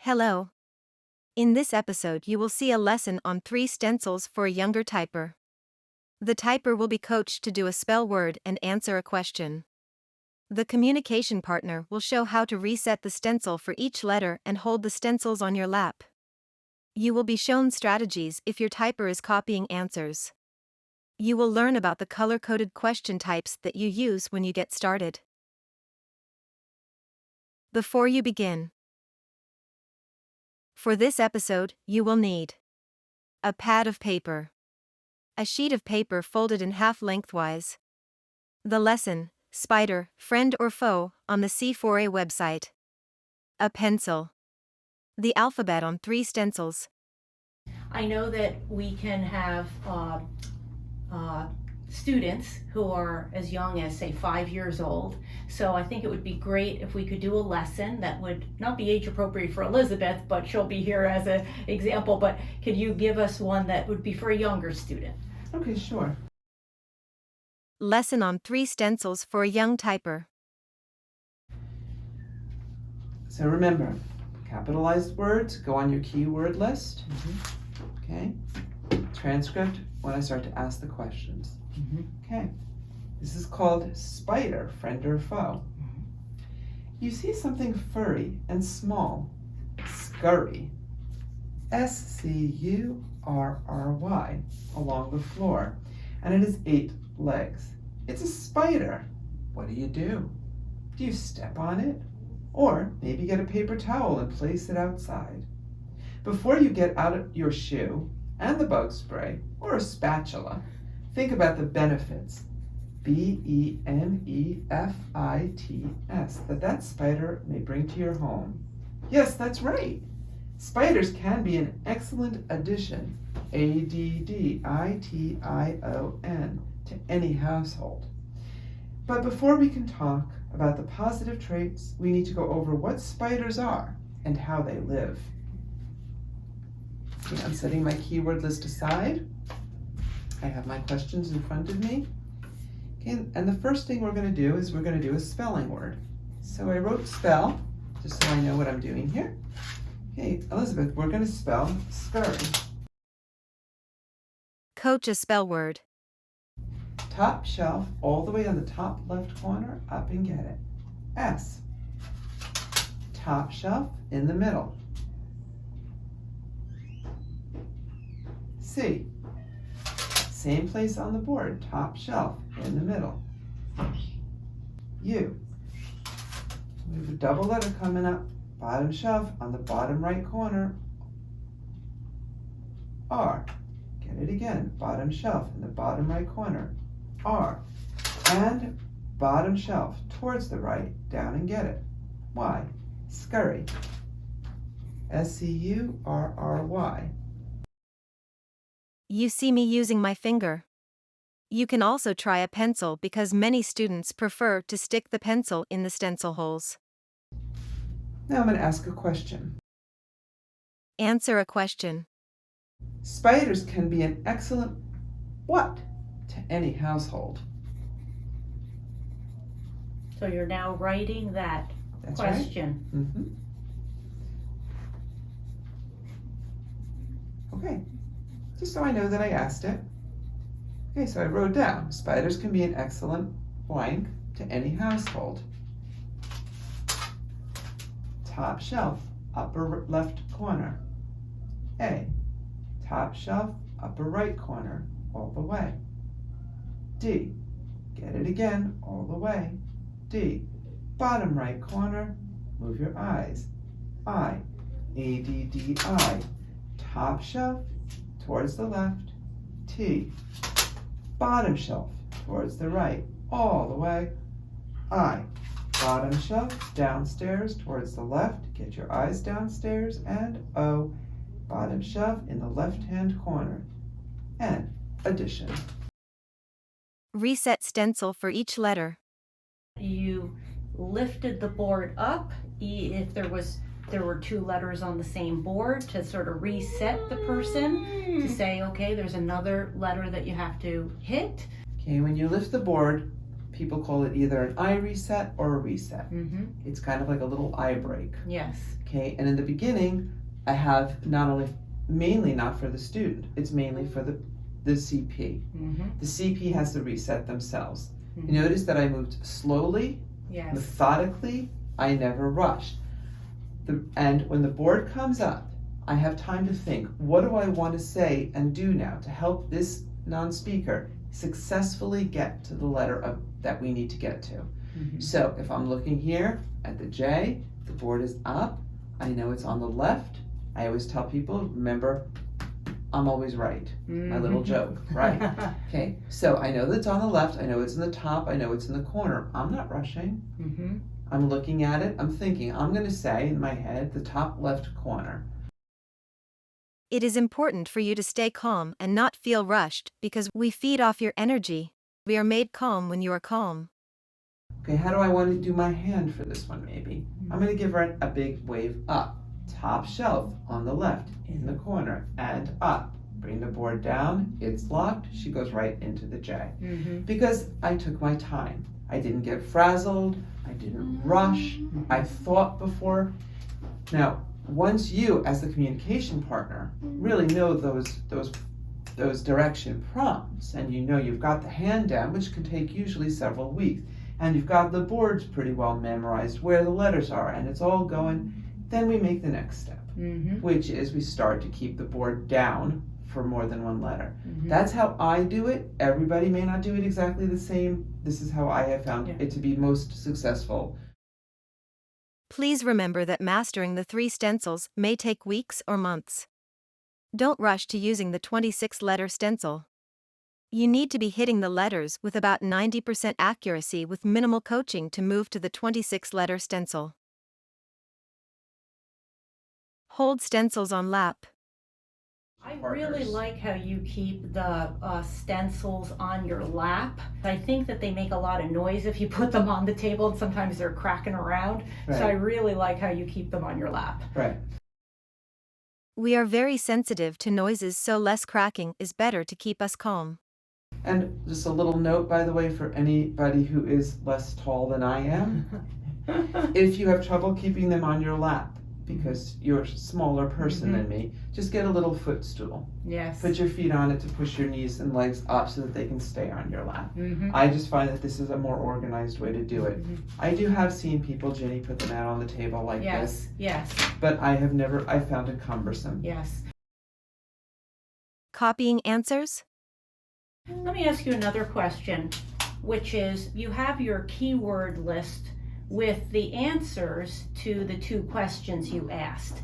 Hello. In this episode, you will see a lesson on 3 stencils for a younger typer. The typer will be coached to do a spell word and answer a question. The communication partner will show how to reset the stencil for each letter and hold the stencils on your lap. You will be shown strategies if your typer is copying answers. You will learn about the color-coded question types that you use when you get started. Before you begin, for this episode, you will need a pad of paper, a sheet of paper folded in half lengthwise, the lesson, Spider, Friend or Foe, on the C4A website, a pencil, the alphabet on 3 stencils. I know that we can have students who are as young as, say, 5 years old. So I think it would be great if we could do a lesson that would not be age appropriate for Elizabeth, but she'll be here as an example. But could you give us one that would be for a younger student? Okay, sure. Lesson on 3 stencils for a young typer. So remember, capitalized words go on your keyword list. Okay. Transcript when I start to ask the questions. Okay. This is called Spider, Friend or Foe. You see something furry and small. Scurry. Scurry along the floor. And it has 8 legs. It's a spider. What do? Do you step on it? Or maybe get a paper towel and place it outside. Before you get out your shoe and the bug spray or a spatula, think about the benefits, benefits, that spider may bring to your home. Yes, that's right. Spiders can be an excellent addition, addition, to any household. But before we can talk about the positive traits, we need to go over what spiders are and how they live. Okay, I'm setting my keyword list aside. I have my questions in front of me. Okay, and the first thing we're going to do is we're going to do a spelling word. So I wrote spell, just so I know what I'm doing here. Okay, Elizabeth, we're going to spell scurry. Coach a spell word. Top shelf, all the way on the top left corner, up and get it. S. Top shelf, in the middle. C. Same place on the board, top shelf, in the middle. U. We have a double letter coming up, bottom shelf, on the bottom right corner. R. Get it again, bottom shelf, in the bottom right corner. R. And bottom shelf, towards the right, down and get it. Y. Scurry. Scurry. You see me using my finger. You can also try a pencil because many students prefer to stick the pencil in the stencil holes. Now I'm going to ask a question. Answer a question. Spiders can be an excellent what to any household? So you're now writing that That's question. Right. Okay. Just so I know that I asked it. Okay, so I wrote down, spiders can be an excellent blank to any household. Top shelf, upper left corner. A. Top shelf, upper right corner, all the way. D. Get it again, all the way. D. Bottom right corner, move your eyes. I. ADDI. Top shelf, towards the left. T. Bottom shelf, towards the right, all the way. I. Bottom shelf, downstairs, towards the left, get your eyes downstairs. And O. Bottom shelf, in the left-hand corner. N. Addition. Reset stencil for each letter. You lifted the board up if there were 2 letters on the same board to sort of reset the person to say, okay, there's another letter that you have to hit. Okay, when you lift the board, people call it either an eye reset or a reset. Mm-hmm. It's kind of like a little eye break. Yes. Okay, and in the beginning, I have mainly not for the student, it's mainly for the CP. Mm-hmm. The CP has to reset themselves. Mm-hmm. You notice that I moved slowly, Yes. methodically, I never rushed. And when the board comes up, I have time to think, what do I want to say and do now to help this non-speaker successfully get to the letter that we need to get to. Mm-hmm. So if I'm looking here at the J, the board is up, I know it's on the left. I always tell people, remember, I'm always right. My little joke, right? Okay, so I know that it's on the left, I know it's in the top, I know it's in the corner. I'm not rushing. Mm-hmm. I'm looking at it, I'm thinking, I'm going to say in my head, the top left corner. It is important for you to stay calm and not feel rushed because we feed off your energy. We are made calm when you are calm. Okay, how do I want to do my hand for this one maybe? I'm going to give her a big wave up. Top shelf on the left, in the corner, and up. Bring the board down, it's locked, she goes right into the J. Mm-hmm. Because I took my time. I didn't get frazzled, I didn't rush, I thought before. Now, once you, as the communication partner, really know those direction prompts, and you know you've got the hand down, which can take usually several weeks, and you've got the boards pretty well memorized where the letters are, and it's all going, then we make the next step, which is we start to keep the board down for more than one letter. That's how I do it. Everybody may not do it exactly the same. This is how I have found it to be most successful. Please remember that mastering the 3 stencils may take weeks or months. Don't rush to using the 26-letter stencil. You need to be hitting the letters with about 90% accuracy with minimal coaching to move to the 26-letter stencil. Hold stencils on lap. I really like how you keep the stencils on your lap. I think that they make a lot of noise if you put them on the table, and sometimes they're cracking around. Right. So I really like how you keep them on your lap. Right. We are very sensitive to noises, so less cracking is better to keep us calm. And just a little note, by the way, for anybody who is less tall than I am, if you have trouble keeping them on your lap, because you're a smaller person than me, just get a little footstool. Yes. Put your feet on it to push your knees and legs up so that they can stay on your lap. I just find that this is a more organized way to do it. I do have seen people, Ginny, put them out on the table like this. Yes. But I found it cumbersome. Yes. Copying answers? Let me ask you another question, which is, you have your keyword list with the answers to the 2 questions you asked.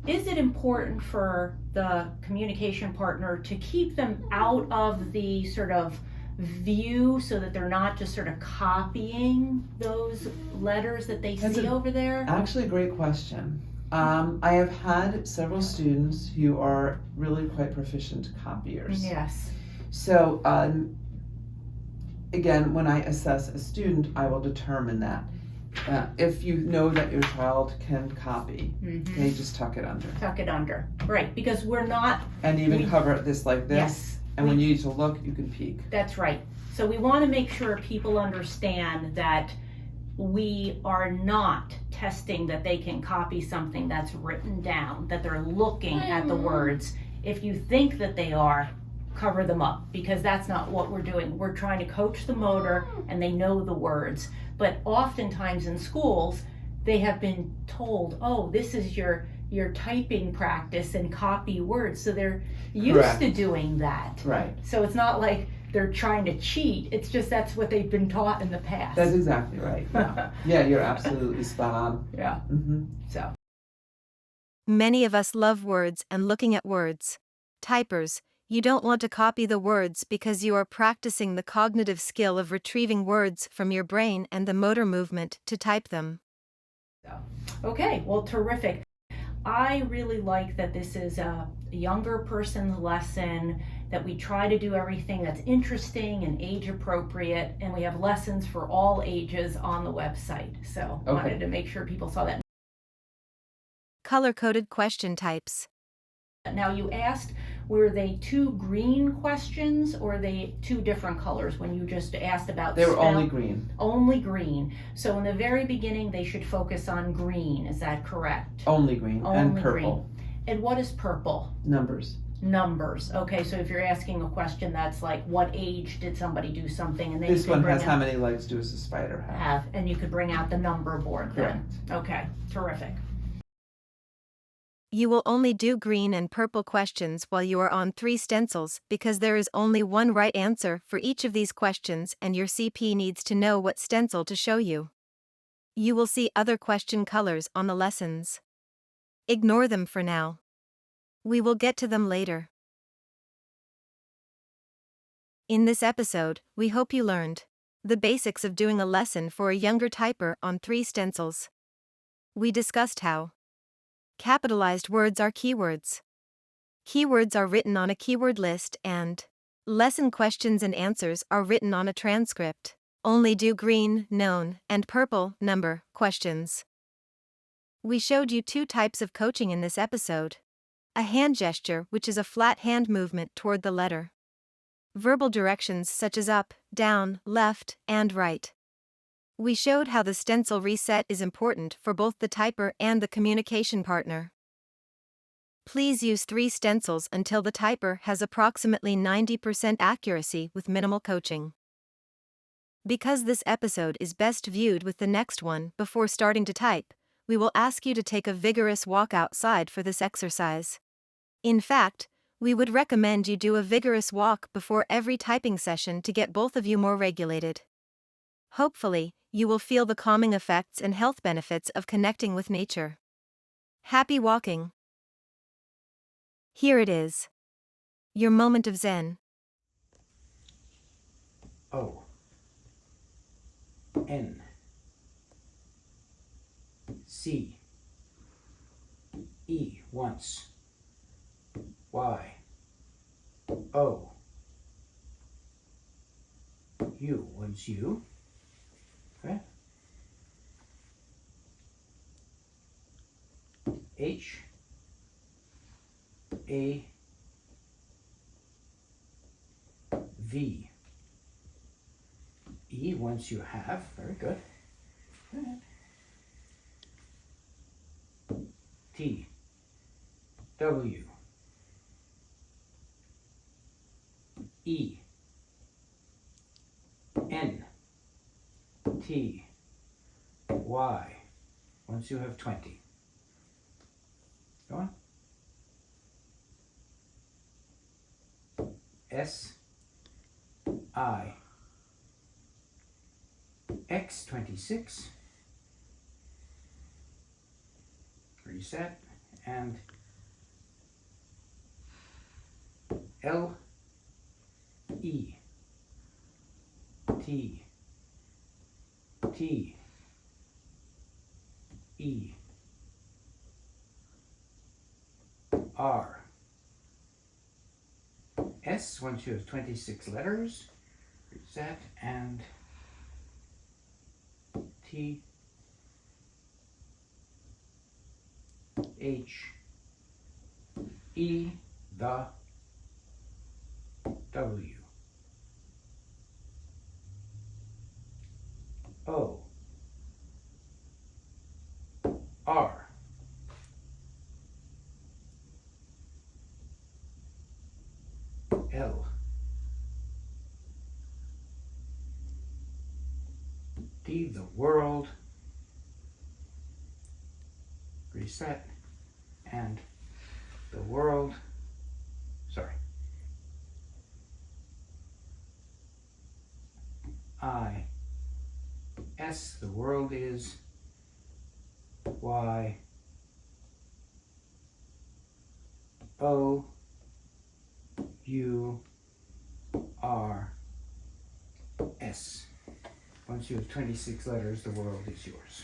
Is it important for the communication partner to keep them out of the sort of view so that they're not just sort of copying those letters that they see over there? Actually, a great question. I have had several students who are really quite proficient copiers. Yes. So, again, when I assess a student, I will determine that. If you know that your child can copy, okay, just tuck it under. Tuck it under, right, because we're not... And even cover this like this. Yes. And when you need to look, you can peek. That's right. So we want to make sure people understand that we are not testing that they can copy something that's written down, that they're looking at the words. If you think that they are, cover them up, because that's not what we're doing. We're trying to coach the motor and they know the words. But oftentimes in schools, they have been told, oh, this is your typing practice and copy words. So they're used to doing that. Right. So it's not like they're trying to cheat. It's just that's what they've been taught in the past. That's exactly right. Yeah, yeah, you're absolutely spot on. Yeah. So. Many of us love words and looking at words. Typers, you don't want to copy the words because you are practicing the cognitive skill of retrieving words from your brain and the motor movement to type them. Okay, well, terrific. I really like that this is a younger person's lesson, that we try to do everything that's interesting and age appropriate, and we have lessons for all ages on the website. So wanted to make sure people saw that. Color-coded question types. Now, you asked Were they two green questions or are they two different colors when you just asked about They were spell? only green. Only green. So in the very beginning, they should focus on green. Is that correct? Only green. Only and purple. green. And what is purple? Numbers. Numbers. Okay, so if you're asking a question that's like, what age did somebody do something, and then This you could one bring has out, how many legs does a spider have? and you could bring out the number board then. Correct. Okay, terrific. You will only do green and purple questions while you are on 3 stencils because there is only one right answer for each of these questions and your CP needs to know what stencil to show you. You will see other question colors on the lessons. Ignore them for now. We will get to them later. In this episode, we hope you learned the basics of doing a lesson for a younger typer on 3 stencils. We discussed how capitalized words are keywords. Keywords are written on a keyword list and lesson questions and answers are written on a transcript. Only do green, known, and purple, number, questions. We showed you 2 types of coaching in this episode. A hand gesture, which is a flat hand movement toward the letter. Verbal directions such as up, down, left, and right. We showed how the stencil reset is important for both the typer and the communication partner. Please use 3 stencils until the typer has approximately 90% accuracy with minimal coaching. Because this episode is best viewed with the next one before starting to type, we will ask you to take a vigorous walk outside for this exercise. In fact, we would recommend you do a vigorous walk before every typing session to get both of you more regulated. Hopefully, you will feel the calming effects and health benefits of connecting with nature. Happy walking! Here it is. Your moment of zen. O N C E once Y O U once U. Okay. H A V E once you have. Very good. Go ahead. T W E N T Y once you have 20. Go on. S I X 26. Reset. And L E T T E R S once you have 26 letters. Reset. And T H E the W O R L D the world. Reset. And the world, sorry, I S the world is Y O U R S. Once you have 26 letters, the world is yours.